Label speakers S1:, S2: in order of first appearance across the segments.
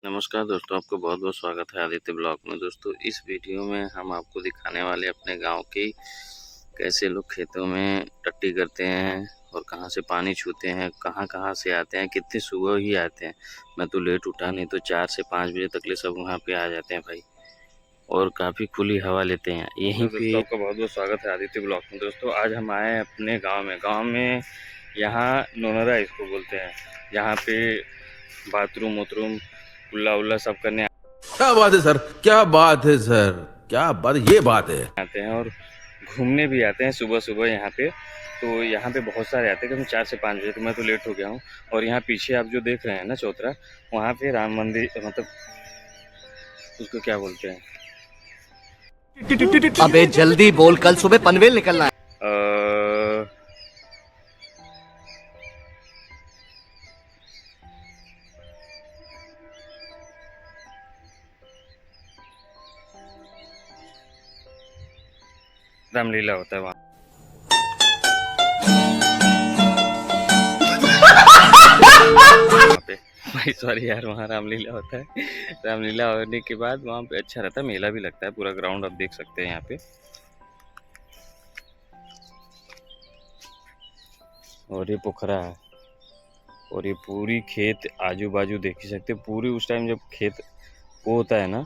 S1: नमस्कार दोस्तों, आपको बहुत-बहुत स्वागत है आदित्य ब्लॉग में। दोस्तों, इस वीडियो में हम आपको दिखाने वाले अपने गाँव की कैसे लोग खेतों में टट्टी करते हैं और कहाँ से पानी छूते हैं, कहाँ-कहाँ से आते हैं, कितनी सुबह ही आते हैं। मैं तो लेट उठा, नहीं तो 4 से 5 बजे तक ले सब वहाँ पे आ जाते हैं भाई, और काफ़ी खुली हवा लेते हैं। यहीं पे दोस्तों आपका बहुत-बहुत स्वागत है आदित्य ब्लॉग में। दोस्तों, आज हम आए हैं अपने गाँव में यहाँ नोनरा इसको बोलते हैं। यहाँ पे बाथरूम-वाथरूम, कुल्ला-वुल्ला सब करने
S2: क्या बात है सर, क्या बात है सर, क्या बात, ये बात है।
S1: आते हैं और घूमने भी आते हैं सुबह-सुबह यहाँ पे। तो यहाँ पे बहुत सारे आते हैं, कभी 4 से 5 बजे, तो मैं तो लेट हो गया हूँ। और यहाँ पीछे आप जो देख रहे हैं ना चौतरा, वहाँ पे राम मंदिर, मतलब उसको क्या बोलते हैं,
S3: अबे जल्दी बोल, कल सुबह पनवेल निकलना है।
S1: रामलीला होता है वहाँ पे। भाई सॉरी यार, वहाँ रामलीला होता है। रामलीला होने के बाद वहाँ पे अच्छा रहता है, मेला भी लगता है। पूरा ग्राउंड आप देख सकते हैं यहाँ पे। और ये पोखरा है, और ये पूरी खेत आजू बाजू देख ही सकते हैं। पूरी उस टाइम जब खेत वो होता है ना,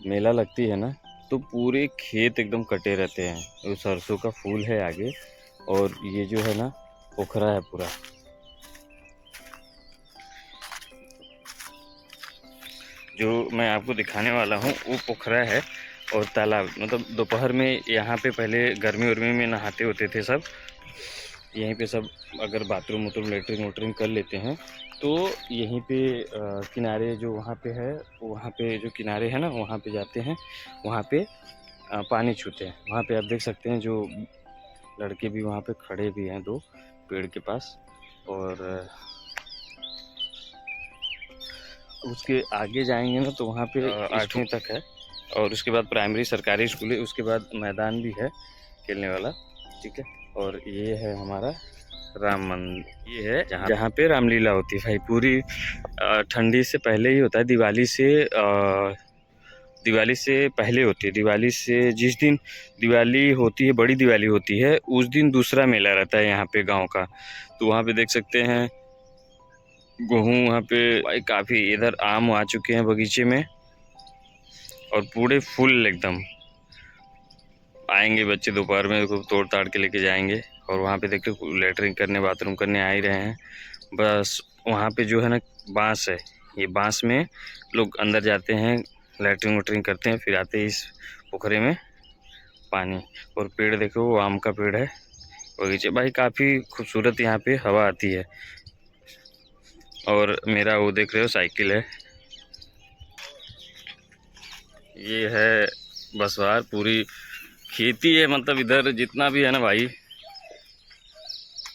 S1: मेला लगती है ना, तो पूरे खेत एकदम कटे रहते हैं। वो सरसों का फूल है आगे, और ये जो है ना पोखरा है पूरा। जो मैं आपको दिखाने वाला हूँ वो पोखरा है और तालाब। मतलब दोपहर में यहाँ पे पहले गर्मी उर्मी में नहाते होते थे सब यहीं पे सब। अगर बाथरूम वाथरूम लेटरिन वोटरिन कर लेते हैं तो यहीं पे किनारे जो वहाँ पे है, वहाँ पे जो किनारे है ना, वहाँ पे जाते हैं, वहाँ पे पानी छूते हैं। वहाँ पे आप देख सकते हैं जो लड़के भी वहाँ पे खड़े भी हैं, 2 पेड़ के पास। और उसके आगे जाएंगे ना तो वहाँ पे 8वीं तक है, और उसके बाद प्राइमरी सरकारी स्कूल है। उसके बाद मैदान भी है खेलने वाला, ठीक है। और ये है हमारा राम मंदिर, ये है जहाँ पे रामलीला होती है भाई। पूरी ठंडी से पहले ही होता है, दिवाली से पहले होती है। दिवाली से जिस दिन दिवाली होती है, बड़ी दिवाली होती है, उस दिन दूसरा मेला रहता है यहाँ पे गांव का। तो वहाँ पे देख सकते हैं गेहूँ, वहाँ पे भाई काफ़ी। इधर आम आ चुके हैं बगीचे में, और पूरे फुल एकदम। आएंगे बच्चे दोपहर में, खूब तोड़ ताड़ के लेके जाएंगे। और वहाँ पे देखते लेटरिन करने बाथरूम करने आ ही रहे हैं। बस वहाँ पे जो है ना बांस है, ये बांस में लोग अंदर जाते हैं, लेटरिन वेटरिन करते हैं, फिर आते हैं इस पोखरे में पानी। और पेड़ देखो, वो आम का पेड़ है बगीचे भाई। काफ़ी खूबसूरत यहाँ पे हवा आती है। और मेरा वो देख रहे हो साइकिल है, ये है बसवार। पूरी खेती है, मतलब इधर जितना भी है ना भाई।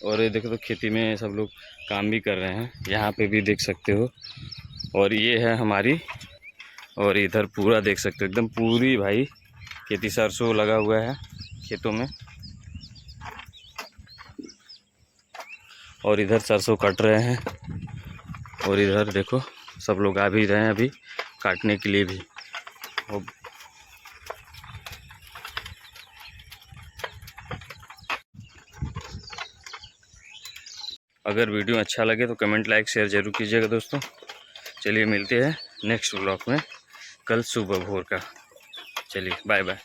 S1: और ये देखो तो खेती में सब लोग काम भी कर रहे हैं, यहाँ पे भी देख सकते हो। और ये है हमारी, और इधर पूरा देख सकते हो एकदम पूरी भाई खेती। सरसों लगा हुआ है खेतों में, और इधर सरसों कट रहे हैं। और इधर देखो सब लोग आ भी रहे हैं अभी काटने के लिए भी। अगर वीडियो अच्छा लगे तो कमेंट लाइक शेयर ज़रूर कीजिएगा दोस्तों। चलिए मिलते हैं नेक्स्ट व्लॉग में कल सुबह भोर का। चलिए बाय बाय।